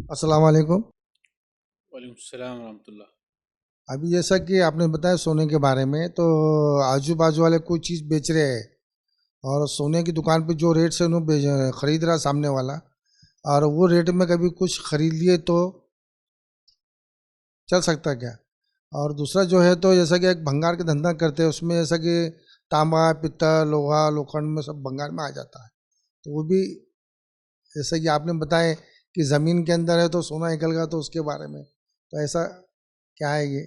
अस्सलाम वालेकुम। वालेकुम सलाम रहमतुल्लाह। अभी जैसा कि आपने बताया सोने के बारे में, तो आजू बाजू वाले कोई चीज़ बेच रहे हैं और सोने की दुकान पे जो रेट से उन्होंने खरीद रहा सामने वाला, और वो रेट में कभी कुछ खरीद लिए तो चल सकता है क्या? और दूसरा जो है, तो जैसा कि एक भंगार का धंधा करते हैं, उसमें जैसा कि तांबा पित्तल लोहा लोखंड में सब भंगार में आ जाता है, तो वो भी जैसा कि आपने बताया कि ज़मीन के अंदर है तो सोना निकल तो उसके बारे में, तो ऐसा क्या है ये?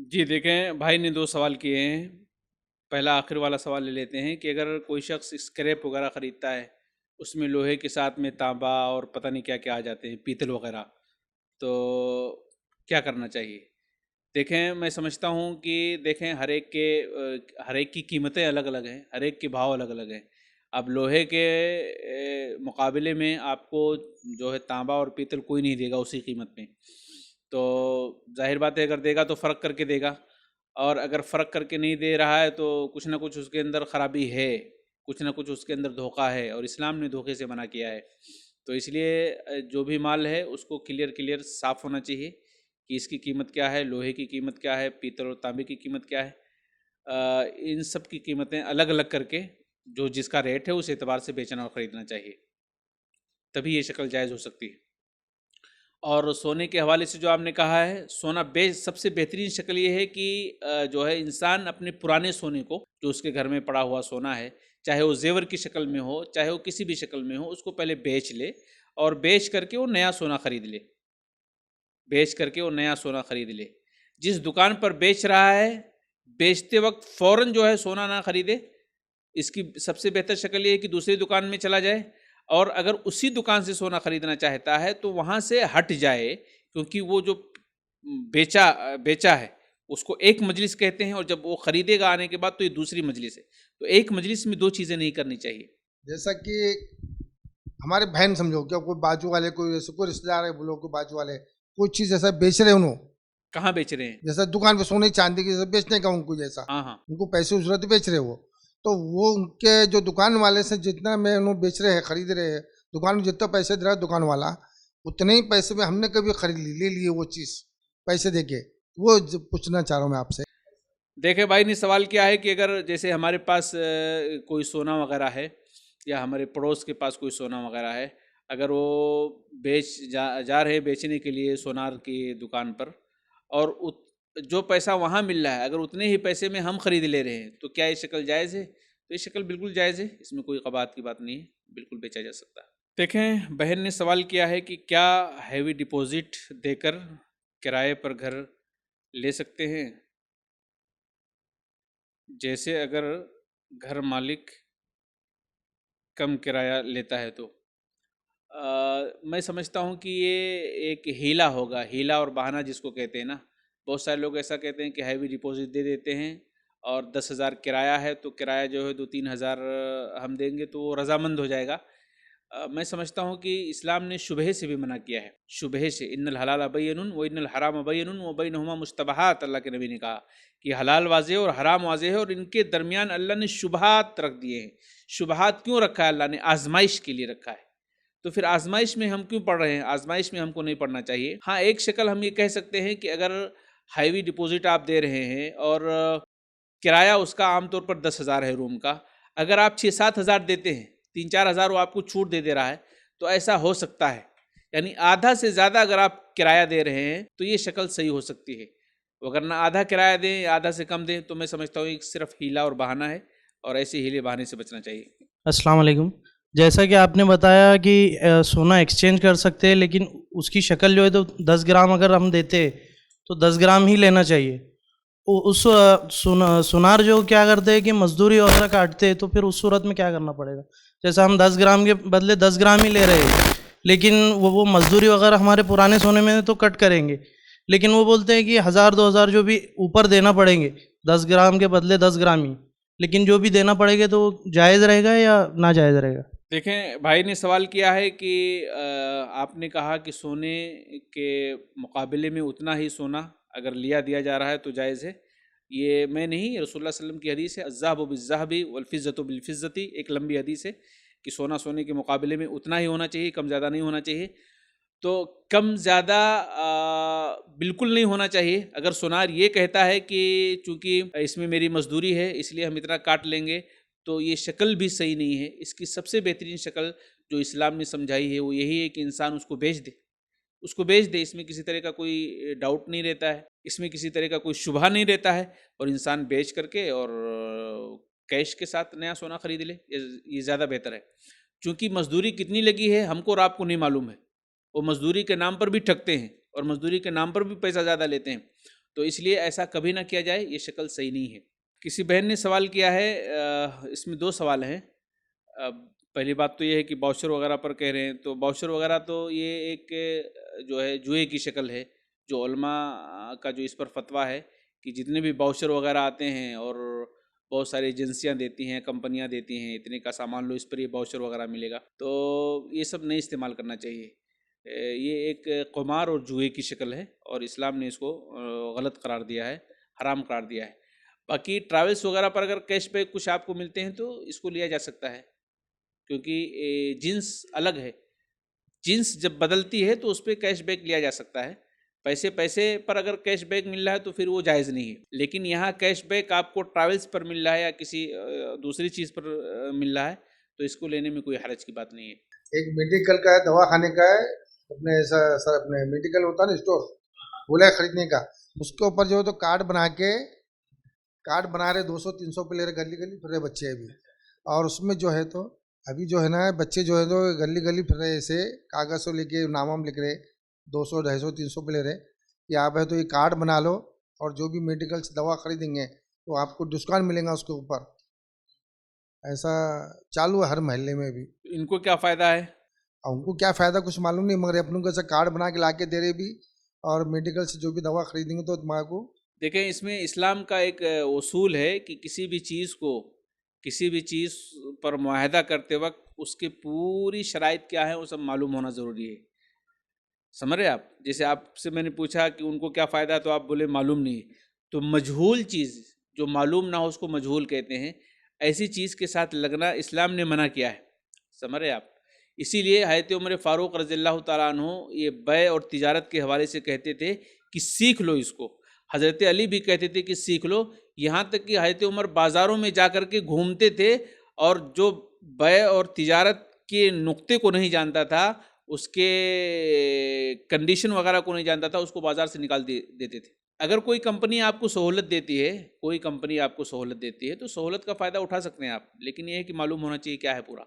जी देखें, भाई ने दो सवाल किए हैं। पहला आखिर वाला सवाल ले लेते हैं कि अगर कोई शख्स स्क्रैप वगैरह ख़रीदता है, उसमें लोहे के साथ में तांबा और पता नहीं क्या क्या आ जाते हैं, पीतल वगैरह, तो क्या करना चाहिए? देखें, मैं समझता हूँ कि देखें, हर एक की कीमतें अलग अलग हैं, हर एक के भाव अलग अलग हैं। अब लोहे के मुकाबले में आपको जो है तांबा और पीतल कोई नहीं देगा उसी कीमत में। तो जाहिर बात है, अगर देगा तो फ़र्क करके देगा, और अगर फ़र्क करके नहीं दे रहा है तो कुछ ना कुछ उसके अंदर ख़राबी है, कुछ ना कुछ उसके अंदर धोखा है, और इस्लाम ने धोखे से मना किया है। तो इसलिए जो भी माल है उसको क्लियर क्लियर साफ़ होना चाहिए कि इसकी कीमत क्या है, लोहे की कीमत क्या है, पीतल और तांबे की कीमत क्या है। इन सब की कीमतें अलग अलग करके जो जिसका रेट है उस एतबार से बेचना और ख़रीदना चाहिए, तभी ये शक्ल जायज़ हो सकती है। और सोने के हवाले से जो आपने कहा है, सोना बेच सबसे बेहतरीन शक्ल ये है कि जो है इंसान अपने पुराने सोने को, जो उसके घर में पड़ा हुआ सोना है, चाहे वो जेवर की शक्ल में हो, चाहे वो किसी भी शक्ल में हो, उसको पहले बेच ले, और बेच करके वो नया सोना खरीद ले। बेच करके वो नया सोना खरीद ले। जिस दुकान पर बेच रहा है, बेचते वक्त फ़ौरन जो है सोना ना खरीदे। इसकी सबसे बेहतर शक्ल ये है कि दूसरी दुकान में चला जाए, और अगर उसी दुकान से सोना खरीदना चाहता है तो वहाँ से हट जाए, क्योंकि वो जो बेचा है उसको एक मजलिस कहते हैं, और जब वो खरीदेगा आने के बाद तो ये दूसरी मजलिस है। तो एक मजलिस में दो चीज़ें नहीं करनी चाहिए। जैसा कि हमारे बहन समझो, क्या कोई बाजू वाले, कोई ऐसे कोई रिश्तेदार है, बोलो कोई बाजू वाले कोई चीज ऐसा बेच रहे हैं उन्होंने, कहाँ बेच रहे हैं? जैसा दुकान पे सोने चांदी की जैसे बेचने का उनको, जैसा हाँ हाँ। उनको पैसे की जरूरत बेच रहे हो, तो वो उनके जो दुकान वाले से जितना में उन्होंने बेच रहे हैं, खरीद रहे हैं, दुकान में जितना पैसे दे रहा है दुकान वाला, उतने ही पैसे में हमने कभी खरीद ले लिए वो चीज पैसे देके, वो पूछना चाह रहा हूँ मैं आपसे। देखे, भाई ने सवाल किया है कि अगर जैसे हमारे पास कोई सोना वगैरह है, या हमारे पड़ोस के पास कोई सोना वगैरह है, अगर वो जा रहे हैं बेचने के लिए सोनार की दुकान पर, और जो पैसा वहाँ मिल रहा है अगर उतने ही पैसे में हम खरीद ले रहे हैं, तो क्या ये शक्ल जायज़ है? तो ये शक्ल बिल्कुल जायज़ है, इसमें कोई कबात की बात नहीं है, बिल्कुल बेचा जा सकता है। देखें, बहन ने सवाल किया है कि क्या हैवी डिपॉजिट देकर किराए पर घर ले सकते हैं? जैसे अगर घर मालिक कम किराया लेता है तो मैं समझता हूँ कि ये एक हीला होगा, हीला और बहाना जिसको कहते हैं ना। बहुत सारे लोग ऐसा कहते हैं कि हैवी डिपॉजिट दे देते हैं, और 10,000 किराया है तो किराया जो है 2-3 हज़ार हम देंगे तो वो रजामंद हो जाएगा। मैं समझता हूँ कि इस्लाम ने शुबह से भी मना किया है, शुबह से। इन्नल हलाल बय्यनुन व इन्नल हराम बय्यनुन व बैनहुमा मुश्तबहात, अल्लाह के नबी ने कहा कि हलाल वाज़ेह और हराम वाज़ेह है, और इनके दरमियान अल्लाह ने शुबहात रख दिए हैं। शुबहात क्यों रखा है? अल्लाह ने आजमाइश के लिए रखा है। तो फिर आजमाइश में हम क्यों पढ़ रहे हैं? आजमाइश में हमको नहीं पढ़ना चाहिए। हाँ, एक शक्ल हम ये कह सकते हैं कि अगर हाईवी डिपॉजिट आप दे रहे हैं, और किराया उसका आमतौर पर 10,000 है रूम का, अगर आप 6-7 हज़ार देते हैं, 3-4 हज़ार वो आपको छूट दे रहा है, तो ऐसा हो सकता है। यानी आधा से ज़्यादा अगर आप किराया दे रहे हैं तो ये शक्ल सही हो सकती है। वरना आधा किराया दें या आधा से कम दें, तो मैं समझता हूँ एक सिर्फ हीला और बहाना है, और ऐसे हीले बहाने से बचना चाहिए। अस्सलाम वालेकुम। जैसा कि आपने बताया कि सोना एक्सचेंज कर सकते हैं, लेकिन उसकी शक्ल जो है तो 10 ग्राम अगर हम देते तो 10 ग्राम ही लेना चाहिए। उस सुनार जो क्या करते हैं कि मजदूरी वगैरह काटते हैं, तो फिर उस सूरत में क्या करना पड़ेगा? जैसे हम 10 ग्राम के बदले 10 ग्राम ही ले रहे हैं, लेकिन वो मजदूरी वगैरह हमारे पुराने सोने में तो कट करेंगे, लेकिन वो बोलते हैं कि 1,000-2,000 जो भी ऊपर देना पड़ेंगे 10 ग्राम के बदले 10 ग्राम ही, लेकिन जो भी देना पड़ेगा तो जायज़ रहेगा या नाजायज़ रहेगा? देखें, भाई ने सवाल किया है कि आपने कहा कि सोने के मुकाबले में उतना ही सोना अगर लिया दिया जा रहा है तो जायज़ है। ये मैं नहीं, रसूलुल्लाह सल्लल्लाहु अलैहि वसल्लम की हदीस है, अज़्ज़ाहबु बिज़्ज़ाहबि वल बिलफ़िज़्ज़ति, एक लंबी हदीस है कि सोना सोने के मुकाबले में उतना ही होना चाहिए, कम ज़्यादा नहीं होना चाहिए। तो कम ज़्यादा बिल्कुल नहीं होना चाहिए। अगर सुनार ये कहता है कि चूँकि इसमें मेरी मजदूरी है इसलिए हम इतना काट लेंगे, तो ये शक्ल भी सही नहीं है। इसकी सबसे बेहतरीन शक्ल जो इस्लाम ने समझाई है वो यही है कि इंसान उसको बेच दे, उसको बेच दे। इसमें किसी तरह का कोई डाउट नहीं रहता है, इसमें किसी तरह का कोई शुबहा नहीं रहता है, और इंसान बेच करके और कैश के साथ नया सोना खरीद ले, ये ज़्यादा बेहतर है। क्योंकि मजदूरी कितनी लगी है हमको और आपको नहीं मालूम है। वो मजदूरी के नाम पर भी ठगते हैं और मजदूरी के नाम पर भी पैसा ज़्यादा लेते हैं, तो इसलिए ऐसा कभी ना किया जाए, ये शक्ल सही नहीं है। किसी बहन ने सवाल किया है, इसमें 2 सवाल हैं। पहली बात तो ये है कि बाउचर वगैरह पर कह रहे हैं, तो बाउचर वगैरह तो ये एक जो है जुए की शक्ल है। जो उलमा का जो इस पर फतवा है कि जितने भी बाउचर वगैरह आते हैं और बहुत सारी एजेंसियां देती हैं, कंपनियां देती हैं, इतने का सामान लो, इस पर ये बाउचर वगैरह मिलेगा, तो ये सब नहीं इस्तेमाल करना चाहिए। ये एक क़ुमार और जुए की शक्ल है और इस्लाम ने इसको गलत करार दिया है, हराम करार दिया है। बाकी ट्रैवल्स वगैरह पर अगर कैशबैक कुछ आपको मिलते हैं तो इसको लिया जा सकता है, क्योंकि जीन्स अलग है। जीन्स जब बदलती है तो उस पर कैशबैक लिया जा सकता है। पैसे पैसे पर अगर कैशबैक मिल रहा है तो फिर वो जायज़ नहीं है। लेकिन यहाँ कैशबैक आपको ट्रैवल्स पर मिल रहा है या किसी दूसरी चीज़ पर मिल रहा है, तो इसको लेने में कोई हर्ज की बात नहीं है। एक मेडिकल का है, दवा खाने का है, अपने ऐसा सर अपने मेडिकल होता है ना स्टोर, बोला है खरीदने का, उसके ऊपर जो है तो कार्ड बना रहे 200-300 पे ले रहे, गली गली फिर रहे बच्चे अभी। और उसमें जो है तो अभी जो है ना बच्चे जो है तो गली गली फिर रहे, ऐसे कागज़ से लेके नाम वाम लिख रहे, 200, 250, 300 पे ले रहे कि आप है तो ये कार्ड बना लो और जो भी मेडिकल से दवा खरीदेंगे तो आपको डिस्काउंट मिलेगा उसके ऊपर। ऐसा चालू है हर मोहल्ले में भी। इनको क्या फ़ायदा है? और उनको क्या फ़ायदा कुछ मालूम नहीं, मगर अपनों को ऐसा कार्ड बना के ला के दे रहे भी, और मेडिकल से जो भी दवा खरीदेंगे तो तुम्हारे को। देखें, इसमें इस्लाम का एक उसूल है कि किसी भी चीज़ पर मुआहदा करते वक्त उसकी पूरी शराइत क्या है वो सब मालूम होना ज़रूरी है। समझ रहे आप? जैसे आपसे मैंने पूछा कि उनको क्या फ़ायदा, तो आप बोले मालूम नहीं। तो मजहूल चीज़ जो मालूम ना हो उसको मजहूल कहते हैं। ऐसी चीज़ के साथ लगना इस्लाम ने मना किया है। समझ रहे आप? इसीलिए हज़रत उमर फ़ारूक रज़ियल्लाहु तआला अन्हु ये बै और तिजारत के हवाले से कहते थे कि सीख लो इसको। हज़रत अली भी कहते थे कि सीख लो। यहाँ तक कि हज़रत उमर बाज़ारों में जा कर के घूमते थे और जो बै और तिजारत के नुक्ते को नहीं जानता था, उसके कंडीशन वगैरह को नहीं जानता था, उसको बाज़ार से निकाल देते थे। अगर कोई कंपनी आपको सहूलत देती है तो सहूलत का फ़ायदा उठा सकते हैं आप, लेकिन ये है कि मालूम होना चाहिए क्या है पूरा।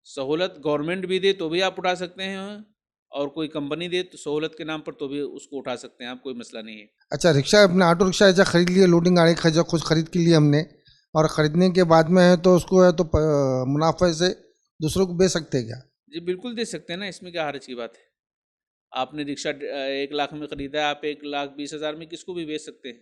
सहूलत गवर्नमेंट भी दे तो भी आप उठा सकते हैं, और कोई कंपनी दे तो सहूलत के नाम पर तो भी उसको उठा सकते हैं आप, कोई मसला नहीं है। अच्छा, रिक्शा अपना ऑटो रिक्शा ऐसा खरीद लिए, लोडिंग गाड़ी खुद खरीद के लिए हमने, और ख़रीदने के बाद में है तो उसको है तो मुनाफे से दूसरों को बेच सकते हैं क्या? जी बिल्कुल दे सकते हैं ना, इसमें क्या हर्ज की बात है। आपने रिक्शा 1 लाख में ख़रीदा है, आप 1,20,000 में किसको भी बेच सकते हैं,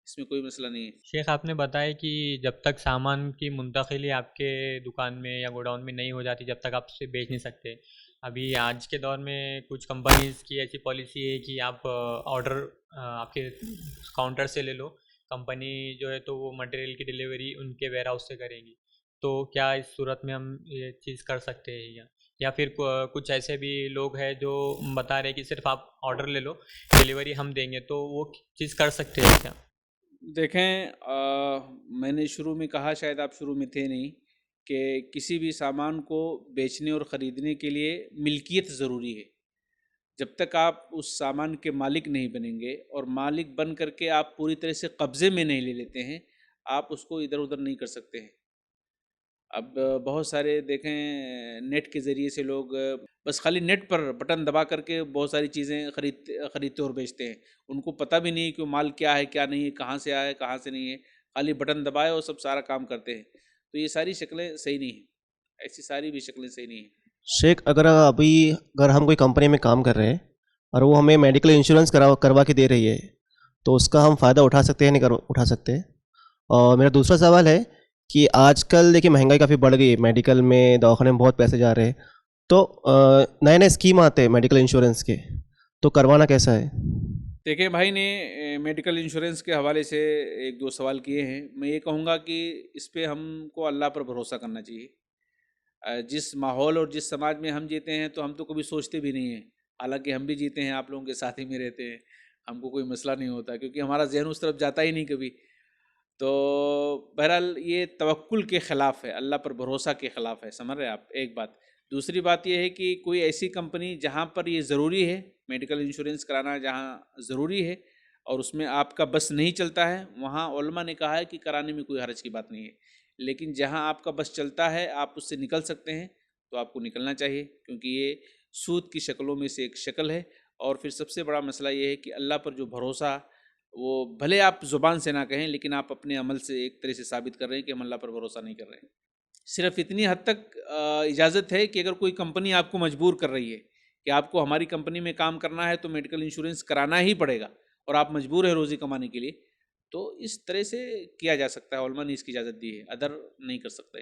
इसमें कोई मसला नहीं है। शेख, आपने बताया कि जब तक सामान की मुंतकिली आपके दुकान में या गोडाउन में नहीं हो जाती जब तक आप उसे बेच नहीं सकते। अभी आज के दौर में कुछ कंपनीज़ की ऐसी पॉलिसी है कि आप ऑर्डर आपके काउंटर से ले लो, कंपनी जो है तो वो मटेरियल की डिलीवरी उनके वेयर हाउस से करेगी। तो क्या इस सूरत में हम ये चीज़ कर सकते हैं या फिर कुछ ऐसे भी लोग हैं जो बता रहे हैं कि सिर्फ आप ऑर्डर ले लो, डिलीवरी हम देंगे, तो वो चीज़ कर सकते हैं क्या? देखें, मैंने शुरू में कहा, शायद आप शुरू में थे नहीं, कि किसी भी सामान को बेचने और ख़रीदने के लिए मिल्कियत ज़रूरी है। जब तक आप उस सामान के मालिक नहीं बनेंगे और मालिक बन करके आप पूरी तरह से कब्ज़े में नहीं ले लेते हैं, आप उसको इधर उधर नहीं कर सकते हैं। अब बहुत सारे देखें, नेट के ज़रिए से लोग बस खाली नेट पर बटन दबा करके बहुत सारी चीज़ें ख़रीदते और बेचते हैं। उनको पता भी नहीं कि वो माल क्या है क्या नहीं है, कहाँ से आया है कहाँ से नहीं है, खाली बटन दबाए और सब सारा काम करते हैं। तो ये सारी शक्लें सही नहीं हैं, ऐसी सारी भी शक्लें सही नहीं हैं। शेख, अगर हम कोई कंपनी में काम कर रहे हैं और वो हमें मेडिकल इंश्योरेंस करवा के दे रही है, तो उसका हम फ़ायदा उठा सकते हैं, नहीं उठा सकते? और मेरा दूसरा सवाल है कि आजकल देखिए महंगाई काफ़ी बढ़ गई है, मेडिकल में दवाखाने में बहुत पैसे जा रहे हैं, तो नए नए स्कीम आते हैं मेडिकल इंश्योरेंस के, तो करवाना कैसा है? देखिए, भाई ने मेडिकल इंश्योरेंस के हवाले से 1-2 सवाल किए हैं। मैं ये कहूँगा कि इस पे हमको अल्लाह पर भरोसा करना चाहिए। जिस माहौल और जिस समाज में हम जीते हैं तो हम तो कभी सोचते भी नहीं हैं, हालांकि हम भी जीते हैं, आप लोगों के साथ ही में रहते हैं, हमको कोई मसला नहीं होता क्योंकि हमारा जहन उस तरफ जाता ही नहीं कभी। तो बहरहाल ये तवक्कुल के ख़िलाफ़ है, अल्लाह पर भरोसा के ख़िलाफ़ है, समझ रहे हैं आप। एक बात, दूसरी बात ये है कि कोई ऐसी कंपनी जहाँ पर ये ज़रूरी है, मेडिकल इंश्योरेंस कराना जहाँ ज़रूरी है और उसमें आपका बस नहीं चलता है, वहाँ उलमा ने कहा है कि कराने में कोई हर्ज की बात नहीं है। लेकिन जहाँ आपका बस चलता है, आप उससे निकल सकते हैं, तो आपको निकलना चाहिए, क्योंकि ये सूद की शक्लों में से एक शक्ल है। और फिर सबसे बड़ा मसला ये है कि अल्लाह पर जो भरोसा, वो भले आप ज़ुबान से ना कहें, लेकिन आप अपने अमल से एक तरह से साबित कर रहे हैं कि हम अल्लाह पर भरोसा नहीं कर रहे हैं। सिर्फ इतनी हद तक इजाज़त है कि अगर कोई कंपनी आपको मजबूर कर रही है कि आपको हमारी कंपनी में काम करना है तो मेडिकल इंश्योरेंस कराना ही पड़ेगा और आप मजबूर है रोज़ी कमाने के लिए, तो इस तरह से किया जा सकता है, उलमा ने इसकी इजाज़त दी है, अदर नहीं कर सकते।